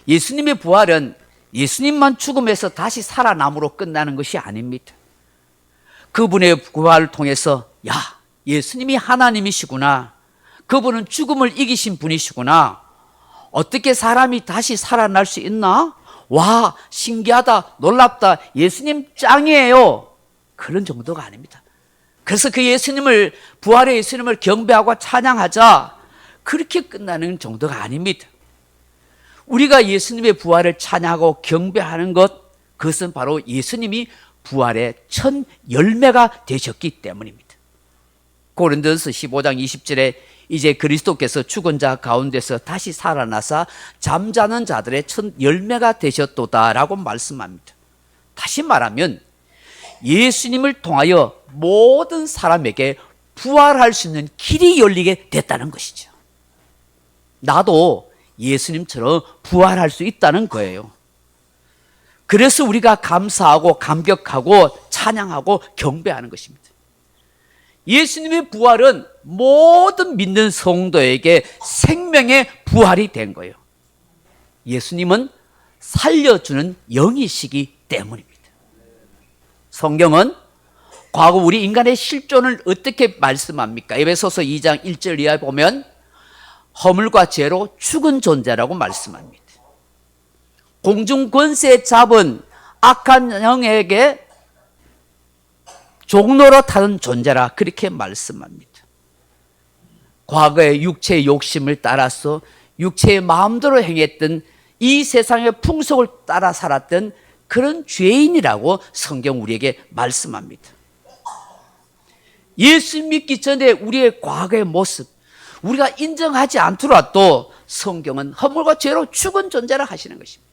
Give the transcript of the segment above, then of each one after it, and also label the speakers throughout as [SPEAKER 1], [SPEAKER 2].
[SPEAKER 1] 예수님의 부활은 예수님만 죽음에서 다시 살아남으로 끝나는 것이 아닙니다. 그분의 부활을 통해서 야, 예수님이 하나님이시구나. 그분은 죽음을 이기신 분이시구나. 어떻게 사람이 다시 살아날 수 있나? 와, 신기하다, 놀랍다, 예수님 짱이에요. 그런 정도가 아닙니다. 그래서 그 예수님을, 부활의 예수님을 경배하고 찬양하자, 그렇게 끝나는 정도가 아닙니다. 우리가 예수님의 부활을 찬양하고 경배하는 것, 그것은 바로 예수님이 부활의 첫 열매가 되셨기 때문입니다. 고린도전서 15장 20절에 이제 그리스도께서 죽은 자 가운데서 다시 살아나사 잠자는 자들의 첫 열매가 되셨도다라고 말씀합니다. 다시 말하면 예수님을 통하여 모든 사람에게 부활할 수 있는 길이 열리게 됐다는 것이죠. 나도 예수님처럼 부활할 수 있다는 거예요. 그래서 우리가 감사하고 감격하고 찬양하고 경배하는 것입니다. 예수님의 부활은 모든 믿는 성도에게 생명의 부활이 된 거예요. 예수님은 살려주는 영이시기 때문입니다. 성경은 과거 우리 인간의 실존을 어떻게 말씀합니까? 에베소서 2장 1절 이하에 보면 허물과 죄로 죽은 존재라고 말씀합니다. 공중 권세 잡은 악한 영에게 종로로 타는 존재라 그렇게 말씀합니다. 과거의 육체의 욕심을 따라서 육체의 마음대로 행했던 이 세상의 풍속을 따라 살았던 그런 죄인이라고 성경 우리에게 말씀합니다. 예수 믿기 전에 우리의 과거의 모습, 우리가 인정하지 않더라도 성경은 허물과 죄로 죽은 존재라 하시는 것입니다.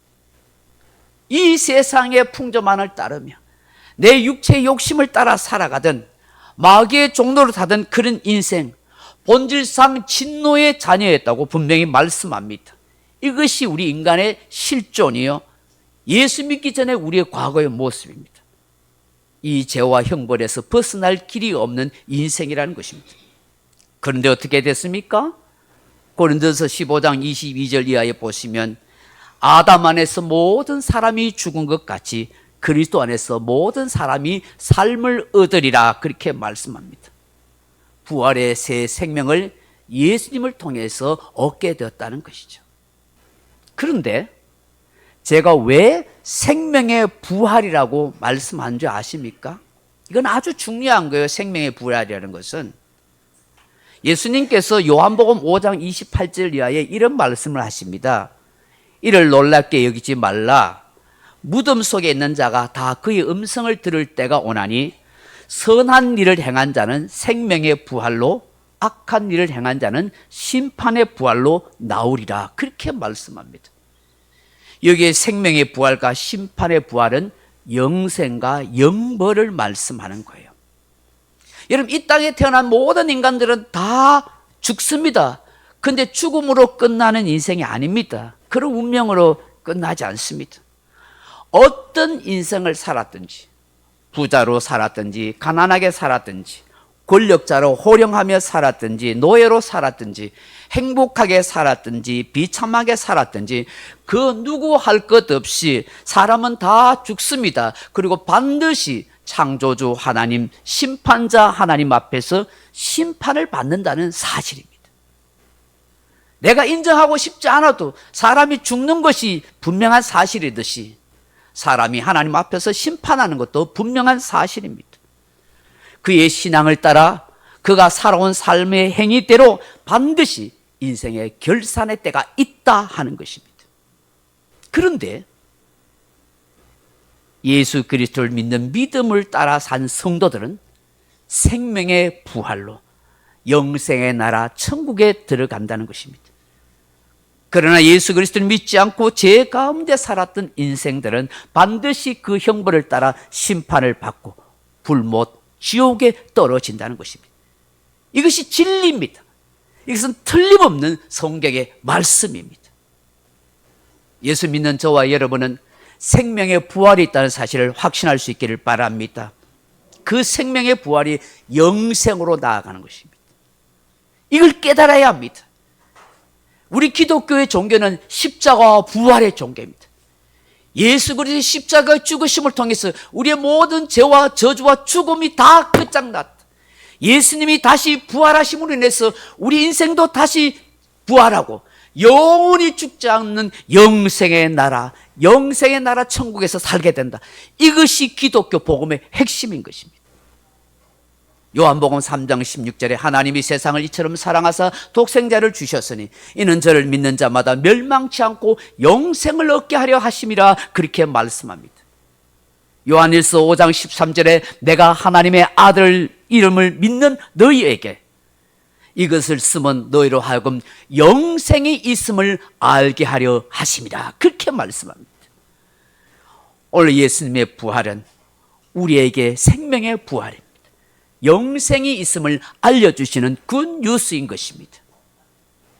[SPEAKER 1] 이 세상의 풍조만을 따르며 내 육체의 욕심을 따라 살아가던 마귀의 종로를 타던 그런 인생, 본질상 진노의 자녀였다고 분명히 말씀합니다. 이것이 우리 인간의 실존이요, 예수 믿기 전에 우리의 과거의 모습입니다. 이 죄와 형벌에서 벗어날 길이 없는 인생이라는 것입니다. 그런데 어떻게 됐습니까? 고린도전서 15장 22절 이하에 보시면 아담 안에서 모든 사람이 죽은 것 같이 그리스도 안에서 모든 사람이 삶을 얻으리라 그렇게 말씀합니다. 부활의 새 생명을 예수님을 통해서 얻게 되었다는 것이죠. 그런데 제가 왜 생명의 부활이라고 말씀한 줄 아십니까? 이건 아주 중요한 거예요. 생명의 부활이라는 것은 예수님께서 요한복음 5장 28절 이하에 이런 말씀을 하십니다. 이를 놀랍게 여기지 말라. 무덤 속에 있는 자가 다 그의 음성을 들을 때가 오나니 선한 일을 행한 자는 생명의 부활로, 악한 일을 행한 자는 심판의 부활로 나오리라 그렇게 말씀합니다. 여기에 생명의 부활과 심판의 부활은 영생과 영벌을 말씀하는 거예요. 여러분, 이 땅에 태어난 모든 인간들은 다 죽습니다. 그런데 죽음으로 끝나는 인생이 아닙니다. 그런 운명으로 끝나지 않습니다. 어떤 인생을 살았든지, 부자로 살았든지 가난하게 살았든지 권력자로 호령하며 살았든지 노예로 살았든지 행복하게 살았든지 비참하게 살았든지 그 누구 할 것 없이 사람은 다 죽습니다. 그리고 반드시 창조주 하나님, 심판자 하나님 앞에서 심판을 받는다는 사실입니다. 내가 인정하고 싶지 않아도 사람이 죽는 것이 분명한 사실이듯이 사람이 하나님 앞에서 심판하는 것도 분명한 사실입니다. 그의 신앙을 따라 그가 살아온 삶의 행위대로 반드시 인생의 결산의 때가 있다 하는 것입니다. 그런데 예수 그리스도를 믿는 믿음을 따라 산 성도들은 생명의 부활로 영생의 나라 천국에 들어간다는 것입니다. 그러나 예수 그리스도를 믿지 않고 죄 가운데 살았던 인생들은 반드시 그 형벌을 따라 심판을 받고 불못 지옥에 떨어진다는 것입니다. 이것이 진리입니다. 이것은 틀림없는 성경의 말씀입니다. 예수 믿는 저와 여러분은 생명의 부활이 있다는 사실을 확신할 수 있기를 바랍니다. 그 생명의 부활이 영생으로 나아가는 것입니다. 이걸 깨달아야 합니다. 우리 기독교의 종교는 십자가와 부활의 종교입니다. 예수 그리스도의 십자가 죽으심을 통해서 우리의 모든 죄와 저주와 죽음이 다 끝장났다. 예수님이 다시 부활하심으로 인해서 우리 인생도 다시 부활하고 영원히 죽지 않는 영생의 나라 천국에서 살게 된다. 이것이 기독교 복음의 핵심인 것입니다. 요한복음 3장 16절에 하나님이 세상을 이처럼 사랑하사 독생자를 주셨으니 이는 저를 믿는 자마다 멸망치 않고 영생을 얻게 하려 하심이라 그렇게 말씀합니다. 요한일서 5장 13절에 내가 하나님의 아들 이름을 믿는 너희에게 이것을 쓰면 너희로 하여금 영생이 있음을 알게 하려 하심이라 그렇게 말씀합니다. 오늘 예수님의 부활은 우리에게 생명의 부활입니다. 영생이 있음을 알려주시는 굿뉴스인 것입니다.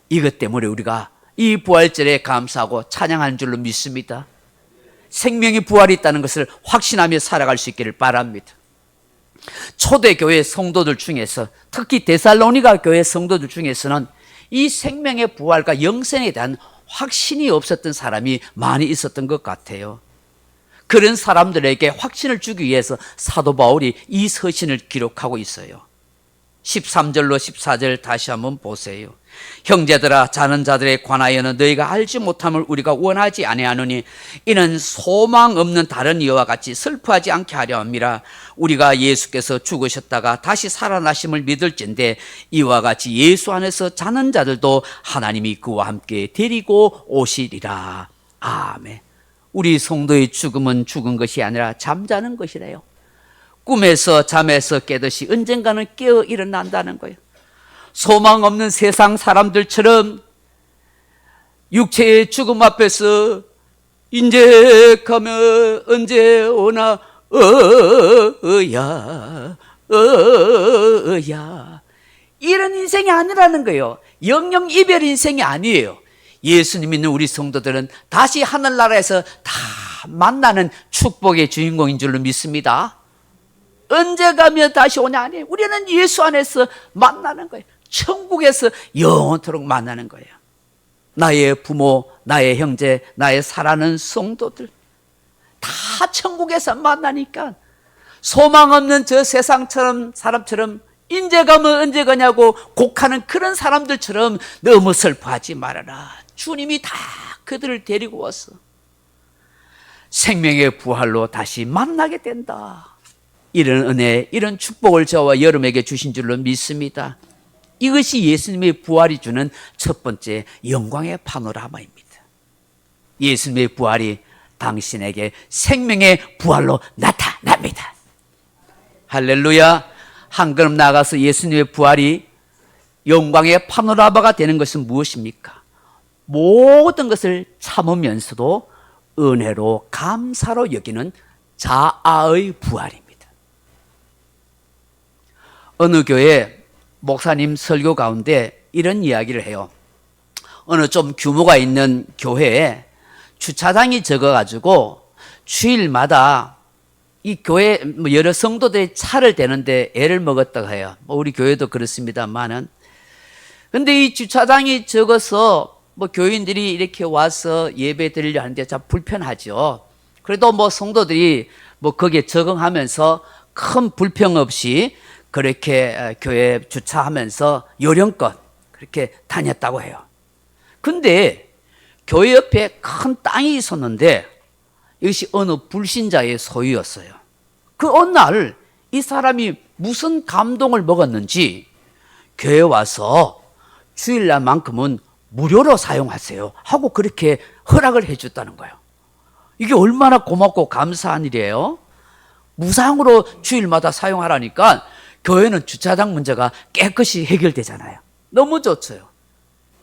[SPEAKER 1] 이것 때문에 우리가 이 부활절에 감사하고 찬양하는 줄로 믿습니다. 생명의 부활이 있다는 것을 확신하며 살아갈 수 있기를 바랍니다. 초대교회 성도들 중에서 특히 데살로니가 교회 성도들 중에서는 이 생명의 부활과 영생에 대한 확신이 없었던 사람이 많이 있었던 것 같아요. 그런 사람들에게 확신을 주기 위해서 사도 바울이 이 서신을 기록하고 있어요. 13절로 14절 다시 한번 보세요. 형제들아 자는 자들에 관하여는 너희가 알지 못함을 우리가 원하지 아니하노니 이는 소망 없는 다른 이와 같이 슬퍼하지 않게 하려 함이라. 우리가 예수께서 죽으셨다가 다시 살아나심을 믿을진데 이와 같이 예수 안에서 자는 자들도 하나님이 그와 함께 데리고 오시리라. 아멘. 우리 성도의 죽음은 죽은 것이 아니라 잠자는 것이래요. 꿈에서 잠에서 깨듯이 언젠가는 깨어 일어난다는 거예요. 소망 없는 세상 사람들처럼 육체의 죽음 앞에서 이제 가면 언제 오나 이런 인생이 아니라는 거예요. 영영 이별 인생이 아니에요. 예수님 믿는 우리 성도들은 다시 하늘나라에서 다 만나는 축복의 주인공인 줄로 믿습니다. 언제 가면 다시 오냐 아니에요. 우리는 예수 안에서 만나는 거예요. 천국에서 영원토록 만나는 거예요. 나의 부모, 나의 형제, 나의 사랑하는 성도들 다 천국에서 만나니까 소망 없는 저 세상처럼 사람처럼 인제 가면 언제 가냐고 곡하는 그런 사람들처럼 너무 슬퍼하지 말아라. 주님이 다 그들을 데리고 와서 생명의 부활로 다시 만나게 된다. 이런 은혜, 이런 축복을 저와 여러분에게 주신 줄로 믿습니다. 이것이 예수님의 부활이 주는 첫 번째 영광의 파노라마입니다. 예수님의 부활이 당신에게 생명의 부활로 나타납니다. 할렐루야. 한 걸음 나아가서 예수님의 부활이 영광의 파노라마가 되는 것은 무엇입니까? 모든 것을 참으면서도 은혜로 감사로 여기는 자아의 부활입니다. 어느 교회 목사님 설교 가운데 이런 이야기를 해요. 어느 좀 규모가 있는 교회에 주차장이 적어가지고 주일마다 이 교회 여러 성도들이 차를 대는데 애를 먹었다고 해요. 우리 교회도 그렇습니다만은. 근데 이 주차장이 적어서 교인들이 이렇게 와서 예배 드리려 하는데 참 불편하죠. 그래도 성도들이 거기에 적응하면서 큰 불평 없이 그렇게 교회 주차하면서 요령껏 그렇게 다녔다고 해요. 근데 교회 옆에 큰 땅이 있었는데 이것이 어느 불신자의 소유였어요. 그 어느 날 이 사람이 무슨 감동을 먹었는지 교회 와서 주일날만큼은 무료로 사용하세요 하고 그렇게 허락을 해줬다는 거예요. 이게 얼마나 고맙고 감사한 일이에요. 무상으로 주일마다 사용하라니까 교회는 주차장 문제가 깨끗이 해결되잖아요. 너무 좋죠.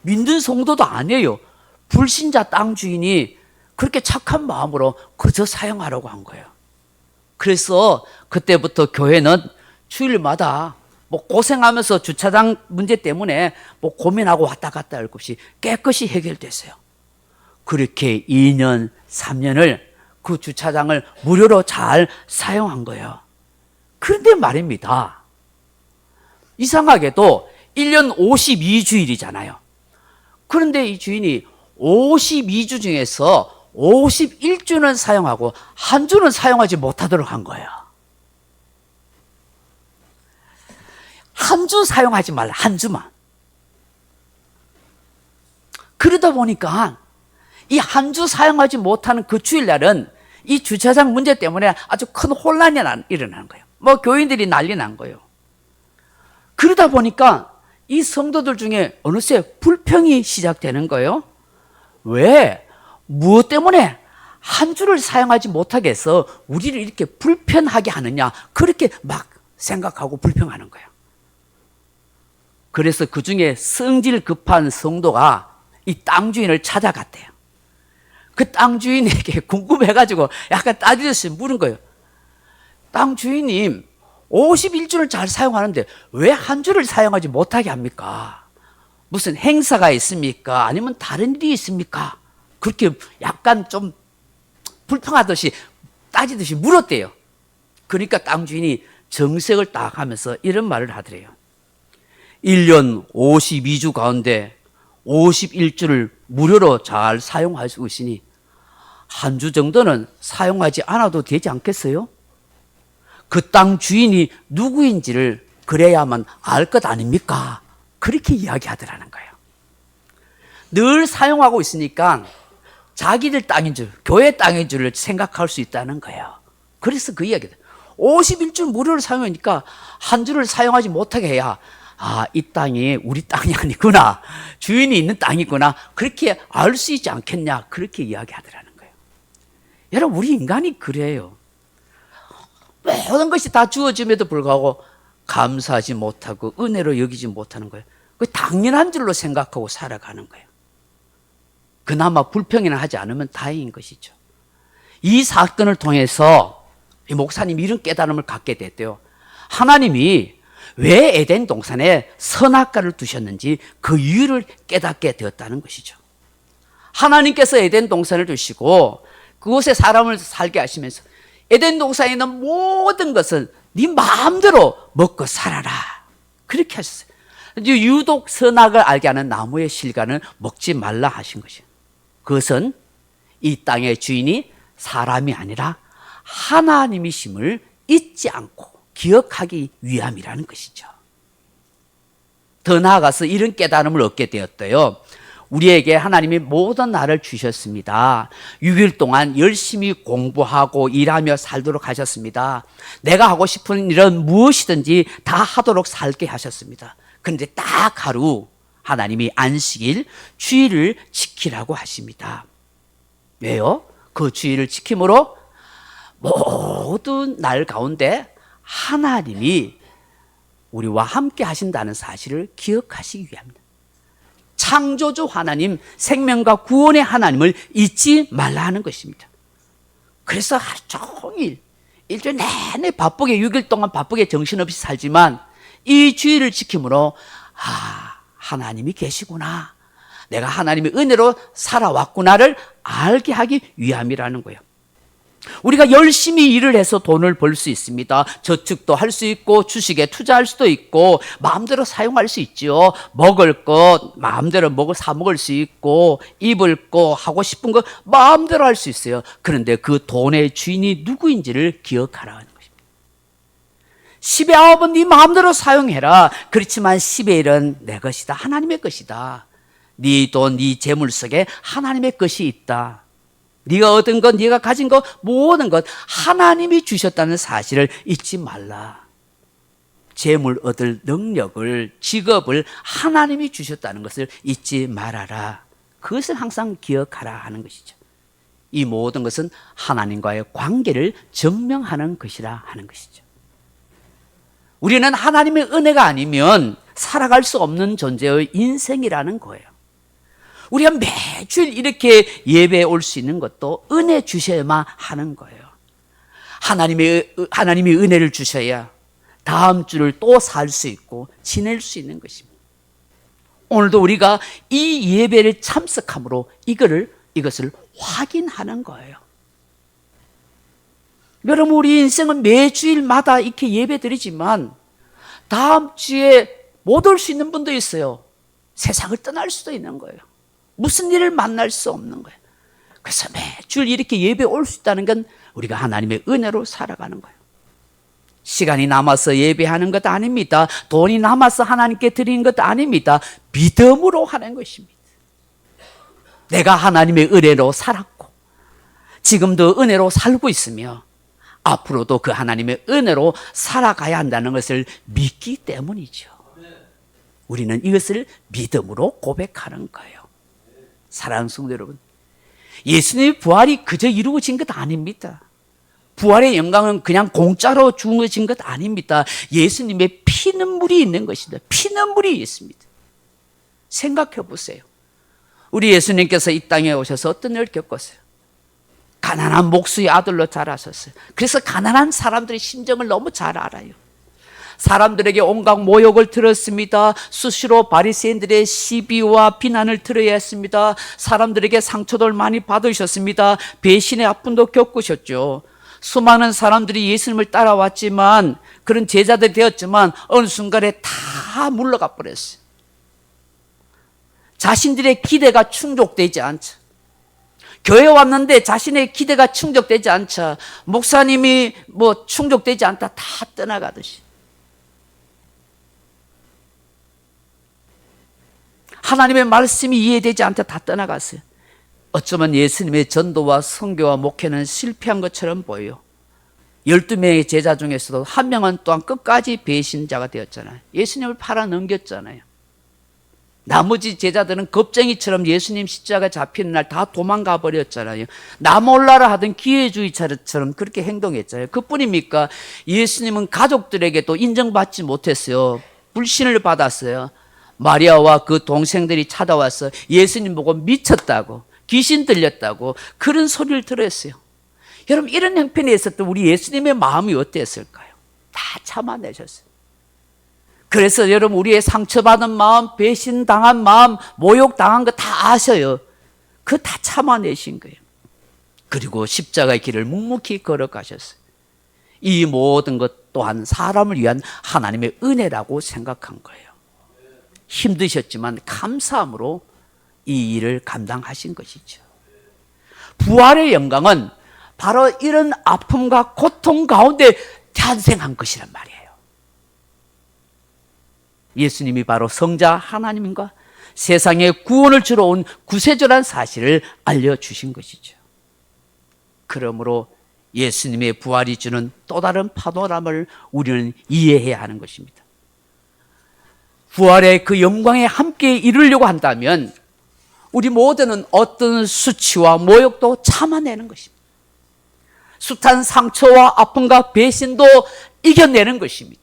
[SPEAKER 1] 믿는 성도도 아니에요. 불신자 땅 주인이 그렇게 착한 마음으로 그저 사용하라고 한 거예요. 그래서 그때부터 교회는 주일마다 고생하면서 주차장 문제 때문에 고민하고 왔다 갔다 할 것 없이 깨끗이 해결됐어요. 그렇게 2년, 3년을 그 주차장을 무료로 잘 사용한 거예요. 그런데 말입니다. 이상하게도 1년 52주일이잖아요. 그런데 이 주인이 52주 중에서 51주는 사용하고 한 주는 사용하지 못하도록 한 거예요. 한 주 사용하지 말라, 한 주만. 그러다 보니까 이 한 주 사용하지 못하는 그 주일날은 이 주차장 문제 때문에 아주 큰 혼란이 일어나는 거예요. 뭐 교인들이 난리 난 거예요. 그러다 보니까 이 성도들 중에 어느새 불평이 시작되는 거예요. 왜? 무엇 때문에 한 주를 사용하지 못하게 해서 우리를 이렇게 불편하게 하느냐, 그렇게 막 생각하고 불평하는 거예요. 그래서 그 중에 성질 급한 성도가 이 땅 주인을 찾아갔대요. 그 땅 주인에게 궁금해가지고 약간 따지듯이 물은 거예요. 땅 주인님, 51주를 잘 사용하는데 왜 한 주를 사용하지 못하게 합니까? 무슨 행사가 있습니까? 아니면 다른 일이 있습니까? 그렇게 약간 좀 불평하듯이 따지듯이 물었대요. 그러니까 땅 주인이 정색을 딱 하면서 이런 말을 하더래요. 1년 52주 가운데 51주를 무료로 잘 사용할 수 있으니 한 주 정도는 사용하지 않아도 되지 않겠어요? 그 땅 주인이 누구인지를 그래야만 알 것 아닙니까? 그렇게 이야기하더라는 거예요. 늘 사용하고 있으니까 자기들 땅인 줄, 교회 땅인 줄 생각할 수 있다는 거예요. 그래서 그 이야기다. 51주 무료로 사용하니까 한 주를 사용하지 못하게 해야 이 땅이 우리 땅이 아니구나, 주인이 있는 땅이구나, 그렇게 알 수 있지 않겠냐, 그렇게 이야기하더라는 거예요. 여러분, 우리 인간이 그래요. 모든 것이 다 주어짐에도 불구하고 감사하지 못하고 은혜로 여기지 못하는 거예요. 그 당연한 줄로 생각하고 살아가는 거예요. 그나마 불평이나 하지 않으면 다행인 것이죠. 이 사건을 통해서 이 목사님이 이런 깨달음을 갖게 됐대요. 하나님이 왜 에덴 동산에 선악과를 두셨는지 그 이유를 깨닫게 되었다는 것이죠. 하나님께서 에덴 동산을 두시고 그곳에 사람을 살게 하시면서 에덴 동산에 있는 모든 것을 네 마음대로 먹고 살아라, 그렇게 하셨어요. 유독 선악을 알게 하는 나무의 실과는 먹지 말라 하신 것이에요. 그것은 이 땅의 주인이 사람이 아니라 하나님이심을 잊지 않고 기억하기 위함이라는 것이죠. 더 나아가서 이런 깨달음을 얻게 되었대요. 우리에게 하나님이 모든 날을 주셨습니다. 6일 동안 열심히 공부하고 일하며 살도록 하셨습니다. 내가 하고 싶은 일은 무엇이든지 다 하도록 살게 하셨습니다. 그런데 딱 하루 하나님이 안식일, 주일을 지키라고 하십니다. 왜요? 그 주일을 지킴으로 모든 날 가운데 하나님이 우리와 함께 하신다는 사실을 기억하시기 위함입니다. 창조주 하나님, 생명과 구원의 하나님을 잊지 말라 하는 것입니다. 그래서 하루 종일 일주일 내내 바쁘게 6일 동안 바쁘게 정신없이 살지만 이 주일을 지킴으로 하나님이 계시구나, 내가 하나님의 은혜로 살아왔구나를 알게 하기 위함이라는 거예요. 우리가 열심히 일을 해서 돈을 벌 수 있습니다. 저축도 할 수 있고 주식에 투자할 수도 있고 마음대로 사용할 수 있죠. 먹을 것 마음대로 사 먹을 수 있고 입을 거 하고 싶은 거 마음대로 할 수 있어요. 그런데 그 돈의 주인이 누구인지를 기억하라는 것입니다. 10의 9은 네 마음대로 사용해라. 그렇지만 10의 1은 내 것이다, 하나님의 것이다. 네 돈, 네 재물 속에 하나님의 것이 있다. 네가 얻은 것, 네가 가진 것, 모든 것 하나님이 주셨다는 사실을 잊지 말라. 재물 얻을 능력을, 직업을 하나님이 주셨다는 것을 잊지 말아라. 그것을 항상 기억하라 하는 것이죠. 이 모든 것은 하나님과의 관계를 증명하는 것이라 하는 것이죠. 우리는 하나님의 은혜가 아니면 살아갈 수 없는 존재의 인생이라는 거예요. 우리가 매주일 이렇게 예배에 올 수 있는 것도 은혜 주셔야만 하는 거예요. 하나님이 은혜를 주셔야 다음 주를 또 살 수 있고 지낼 수 있는 것입니다. 오늘도 우리가 이 예배를 참석함으로 이것을 확인하는 거예요. 여러분, 우리 인생은 매주일마다 이렇게 예배 드리지만 다음 주에 못 올 수 있는 분도 있어요. 세상을 떠날 수도 있는 거예요. 무슨 일을 만날 수 없는 거예요. 그래서 매주 이렇게 예배 올 수 있다는 건 우리가 하나님의 은혜로 살아가는 거예요. 시간이 남아서 예배하는 것도 아닙니다. 돈이 남아서 하나님께 드리는 것도 아닙니다. 믿음으로 하는 것입니다. 내가 하나님의 은혜로 살았고 지금도 은혜로 살고 있으며 앞으로도 그 하나님의 은혜로 살아가야 한다는 것을 믿기 때문이죠. 우리는 이것을 믿음으로 고백하는 거예요. 사랑하는 성도 여러분, 예수님의 부활이 그저 이루어진 것 아닙니다. 부활의 영광은 그냥 공짜로 주어진 것 아닙니다. 예수님의 피눈물이 있는 것입니다. 피눈물이 있습니다. 생각해 보세요. 우리 예수님께서 이 땅에 오셔서 어떤 일을 겪었어요? 가난한 목수의 아들로 자라셨어요. 그래서 가난한 사람들의 심정을 너무 잘 알아요. 사람들에게 온갖 모욕을 들었습니다. 수시로 바리새인들의 시비와 비난을 들어야 했습니다. 사람들에게 상처도 많이 받으셨습니다. 배신의 아픔도 겪으셨죠. 수많은 사람들이 예수님을 따라왔지만 그런 제자들이 되었지만 어느 순간에 다 물러가 버렸어요. 자신들의 기대가 충족되지 않죠. 교회 왔는데 자신의 기대가 충족되지 않죠. 목사님이 충족되지 않다 다 떠나가듯이. 하나님의 말씀이 이해되지 않다 다 떠나갔어요. 어쩌면 예수님의 전도와 선교와 목회는 실패한 것처럼 보여요. 12명의 제자 중에서도 한 명은 또한 끝까지 배신자가 되었잖아요. 예수님을 팔아넘겼잖아요. 나머지 제자들은 겁쟁이처럼 예수님 십자가 잡히는 날 다 도망가 버렸잖아요. 나 몰라라 하던 기회주의자처럼 그렇게 행동했잖아요. 그뿐입니까? 예수님은 가족들에게도 인정받지 못했어요. 불신을 받았어요. 마리아와 그 동생들이 찾아와서 예수님 보고 미쳤다고, 귀신 들렸다고 그런 소리를 들었어요. 여러분, 이런 형편에 있었던 우리 예수님의 마음이 어땠을까요? 다 참아내셨어요. 그래서 여러분, 우리의 상처받은 마음, 배신당한 마음, 모욕당한 거 다 아셔요. 그거 다 참아내신 거예요. 그리고 십자가의 길을 묵묵히 걸어가셨어요. 이 모든 것 또한 사람을 위한 하나님의 은혜라고 생각한 거예요. 힘드셨지만 감사함으로 이 일을 감당하신 것이죠. 부활의 영광은 바로 이런 아픔과 고통 가운데 탄생한 것이란 말이에요. 예수님이 바로 성자 하나님과 세상에 구원을 주러 온 구세주라는 사실을 알려주신 것이죠. 그러므로 예수님의 부활이 주는 또 다른 파노라마를 우리는 이해해야 하는 것입니다. 부활의 그 영광에 함께 이루려고 한다면 우리 모두는 어떤 수치와 모욕도 참아내는 것입니다. 숱한 상처와 아픔과 배신도 이겨내는 것입니다.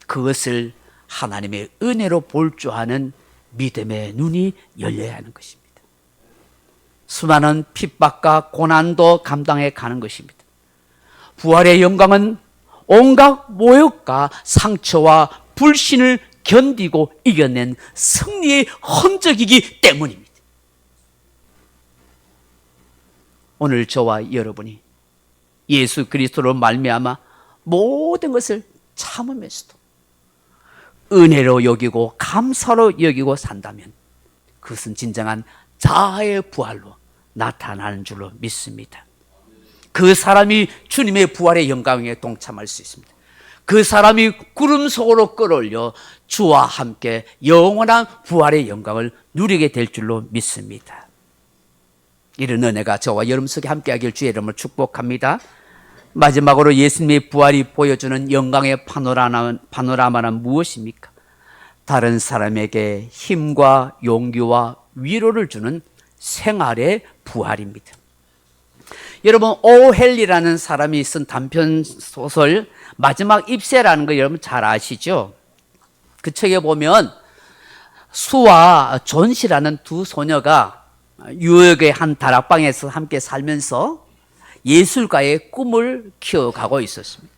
[SPEAKER 1] 그것을 하나님의 은혜로 볼 줄 아는 믿음의 눈이 열려야 하는 것입니다. 수많은 핍박과 고난도 감당해 가는 것입니다. 부활의 영광은 온갖 모욕과 상처와 불신을 견디고 이겨낸 승리의 흔적이기 때문입니다. 오늘 저와 여러분이 예수 그리스도로 말미암아 모든 것을 참으면서도 은혜로 여기고 감사로 여기고 산다면 그것은 진정한 자아의 부활로 나타나는 줄로 믿습니다. 그 사람이 주님의 부활의 영광에 동참할 수 있습니다. 그 사람이 구름 속으로 끌어올려 주와 함께 영원한 부활의 영광을 누리게 될 줄로 믿습니다. 이런 은혜가 저와 여러분 속에 함께하길 주의 이름으로 축복합니다. 마지막으로 예수님의 부활이 보여주는 영광의 파노라마는 무엇입니까? 다른 사람에게 힘과 용기와 위로를 주는 생활의 부활입니다. 여러분, 오헬리라는 사람이 쓴 단편 소설 마지막 입새라는 거 여러분 잘 아시죠? 그 책에 보면 수와 존시라는 두 소녀가 뉴욕의 한 다락방에서 함께 살면서 예술가의 꿈을 키워가고 있었습니다.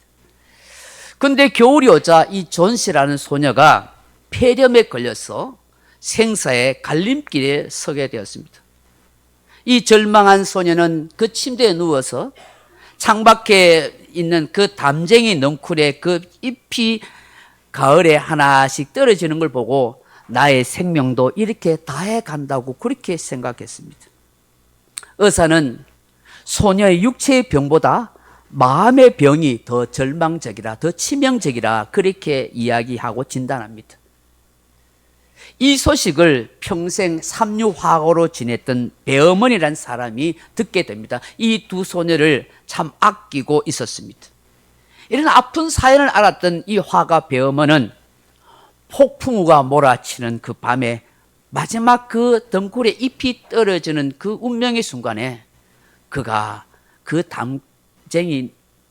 [SPEAKER 1] 그런데 겨울이 오자 이 존시라는 소녀가 폐렴에 걸려서 생사의 갈림길에 서게 되었습니다. 이 절망한 소녀는 그 침대에 누워서 창밖에 있는 그 담쟁이 넝쿨에 그 잎이 가을에 하나씩 떨어지는 걸 보고 나의 생명도 이렇게 다해 간다고 그렇게 생각했습니다. 의사는 소녀의 육체의 병보다 마음의 병이 더 절망적이라, 더 치명적이라 그렇게 이야기하고 진단합니다. 이 소식을 평생 삼류화고로 지냈던 배어머니라는 사람이 듣게 됩니다. 이 두 소녀를 참 아끼고 있었습니다. 이런 아픈 사연을 알았던 이 화가 배어머니는 폭풍우가 몰아치는 그 밤에 마지막 그 덩굴에 잎이 떨어지는 그 운명의 순간에 그가 그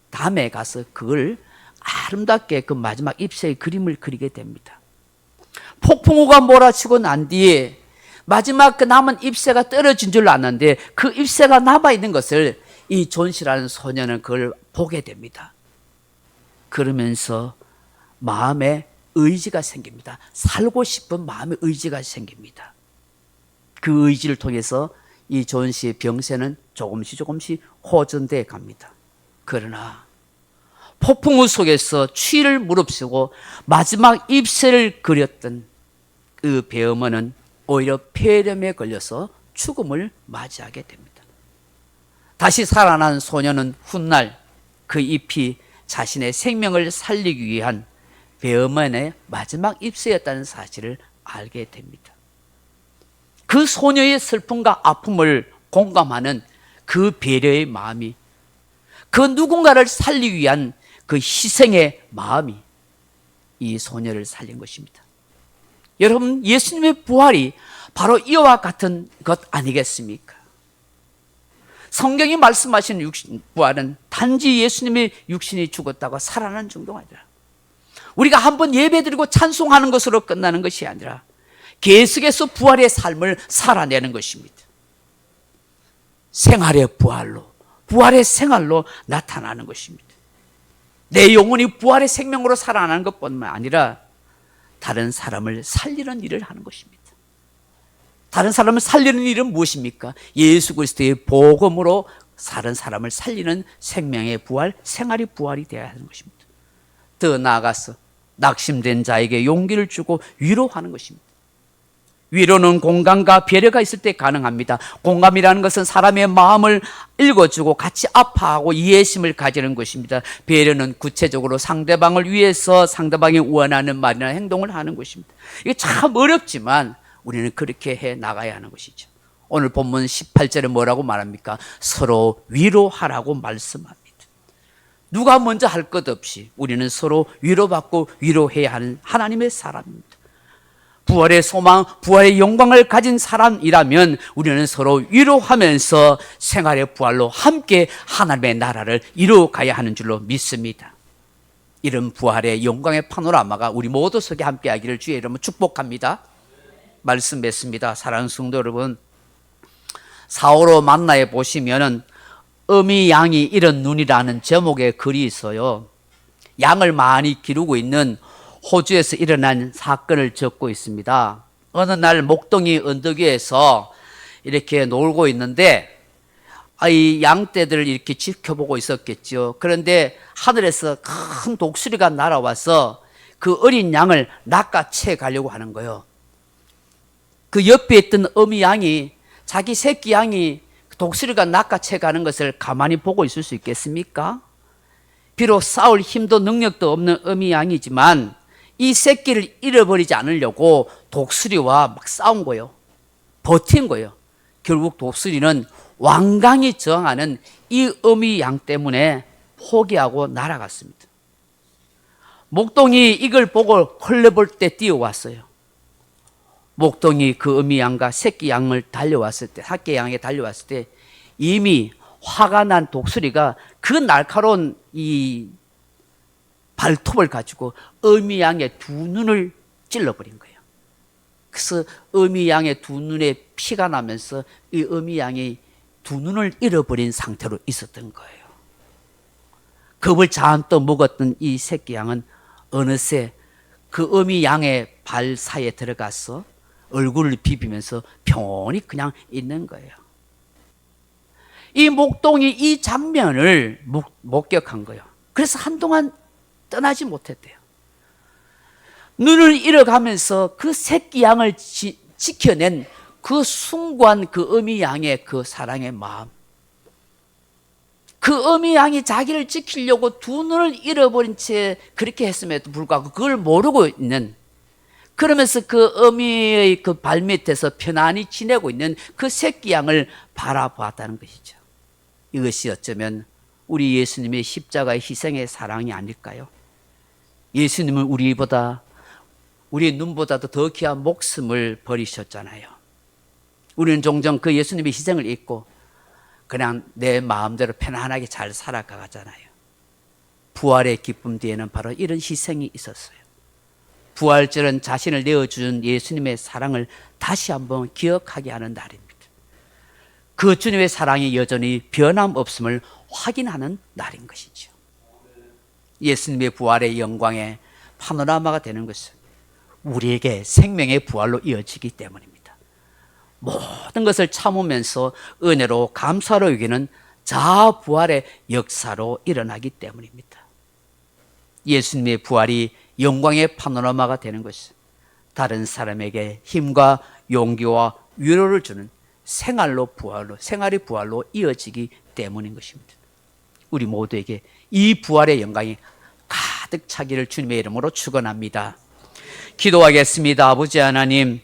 [SPEAKER 1] 담에 가서 그걸 아름답게 그 마지막 잎새의 그림을 그리게 됩니다. 폭풍우가 몰아치고 난 뒤에 마지막 그 남은 잎새가 떨어진 줄 알았는데 그 잎새가 남아있는 것을 이 존씨라는 소녀는 그걸 보게 됩니다. 그러면서 마음에 의지가 생깁니다. 살고 싶은 마음의 의지가 생깁니다. 그 의지를 통해서 이 존씨의 병세는 조금씩 호전되어 갑니다. 그러나 폭풍우 속에서 추위를 무릅쓰고 마지막 잎새를 그렸던 그 배어머니는 오히려 폐렴에 걸려서 죽음을 맞이하게 됩니다. 다시 살아난 소녀는 훗날 그 잎이 자신의 생명을 살리기 위한 배어머니의 마지막 잎새였다는 사실을 알게 됩니다. 그 소녀의 슬픔과 아픔을 공감하는 그 배려의 마음이, 그 누군가를 살리기 위한 그 희생의 마음이 이 소녀를 살린 것입니다. 여러분, 예수님의 부활이 바로 이와 같은 것 아니겠습니까? 성경이 말씀하신 부활은 단지 예수님의 육신이 죽었다고 살아나는 정도가 아니라 우리가 한번 예배드리고 찬송하는 것으로 끝나는 것이 아니라 계속해서 부활의 삶을 살아내는 것입니다. 생활의 부활로, 부활의 생활로 나타나는 것입니다. 내 영혼이 부활의 생명으로 살아나는 것뿐만 아니라 다른 사람을 살리는 일을 하는 것입니다. 다른 사람을 살리는 일은 무엇입니까? 예수 그리스도의 복음으로 다른 사람을 살리는 생명의 부활, 생활의 부활이 되어야 하는 것입니다. 더 나아가서 낙심된 자에게 용기를 주고 위로하는 것입니다. 위로는 공감과 배려가 있을 때 가능합니다. 공감이라는 것은 사람의 마음을 읽어주고 같이 아파하고 이해심을 가지는 것입니다. 배려는 구체적으로 상대방을 위해서 상대방이 원하는 말이나 행동을 하는 것입니다. 이게 참 어렵지만 우리는 그렇게 해 나가야 하는 것이죠. 오늘 본문 18절에 뭐라고 말합니까? 서로 위로하라고 말씀합니다. 누가 먼저 할 것 없이 우리는 서로 위로받고 위로해야 하는 하나님의 사람입니다. 부활의 소망, 부활의 영광을 가진 사람이라면 우리는 서로 위로하면서 생활의 부활로 함께 하나님의 나라를 이루어가야 하는 줄로 믿습니다. 이런 부활의 영광의 파노라마가 우리 모두 속에 함께 하기를 주의 이름으로 축복합니다. 말씀 맺습니다. 사랑하는 성도 여러분, 사오로 만나에 보시면은 어미 양이 잃은 눈이라는 제목의 글이 있어요. 양을 많이 기르고 있는 호주에서 일어난 사건을 적고 있습니다. 어느 날 목동이 언덕 위에서 이렇게 놀고 있는데 이 양떼들을 이렇게 지켜보고 있었겠죠. 그런데 하늘에서 큰 독수리가 날아와서 그 어린 양을 낚아채 가려고 하는 거예요. 그 옆에 있던 어미 양이 자기 새끼 양이 독수리가 낚아채 가는 것을 가만히 보고 있을 수 있겠습니까? 비록 싸울 힘도 능력도 없는 어미 양이지만 이 새끼를 잃어버리지 않으려고 독수리와 막 싸운 거예요. 버틴 거예요. 결국 독수리는 완강히 저항하는 이 어미 양 때문에 포기하고 날아갔습니다. 목동이 이걸 보고 헐레벌 때 뛰어왔어요. 목동이 그 어미 양과 새끼 양을 달려왔을 때, 새끼 양에 달려왔을 때 이미 화가 난 독수리가 그 날카로운 이 발톱을 가지고 어미 양의 두 눈을 찔러버린 거예요. 그래서 어미 양의 두 눈에 피가 나면서 이 어미 양이 두 눈을 잃어버린 상태로 있었던 거예요. 겁을 잔뜩 먹었던 이 새끼 양은 어느새 그 어미 양의 발 사이에 들어가서 얼굴을 비비면서 평온히 그냥 있는 거예요. 이 목동이 이 장면을 목격한 거예요. 그래서 한동안 떠나지 못했대요. 눈을 잃어가면서 그 새끼 양을 지켜낸 그 숭고한 그 어미 양의 그 사랑의 마음, 그 어미 양이 자기를 지키려고 두 눈을 잃어버린 채 그렇게 했음에도 불구하고 그걸 모르고 있는, 그러면서 그 어미의 그 발밑에서 편안히 지내고 있는 그 새끼 양을 바라보았다는 것이죠. 이것이 어쩌면 우리 예수님의 십자가의 희생의 사랑이 아닐까요? 예수님은 우리의 눈보다도 더 귀한 목숨을 버리셨잖아요. 우리는 종종 그 예수님의 희생을 잊고 그냥 내 마음대로 편안하게 잘 살아가잖아요. 부활의 기쁨 뒤에는 바로 이런 희생이 있었어요. 부활절은 자신을 내어준 예수님의 사랑을 다시 한번 기억하게 하는 날입니다. 그 주님의 사랑이 여전히 변함없음을 확인하는 날인 것이죠. 예수님의 부활의 영광의 파노라마가 되는 것은 우리에게 생명의 부활로 이어지기 때문입니다. 모든 것을 참으면서 은혜로 감사로 여기는 자아부활의 역사로 일어나기 때문입니다. 예수님의 부활이 영광의 파노라마가 되는 것은 다른 사람에게 힘과 용기와 위로를 주는 생활의 부활로 이어지기 때문인 것입니다. 우리 모두에게 이 부활의 영광이 가득 차기를 주님의 이름으로 축원합니다. 기도하겠습니다. 아버지 하나님,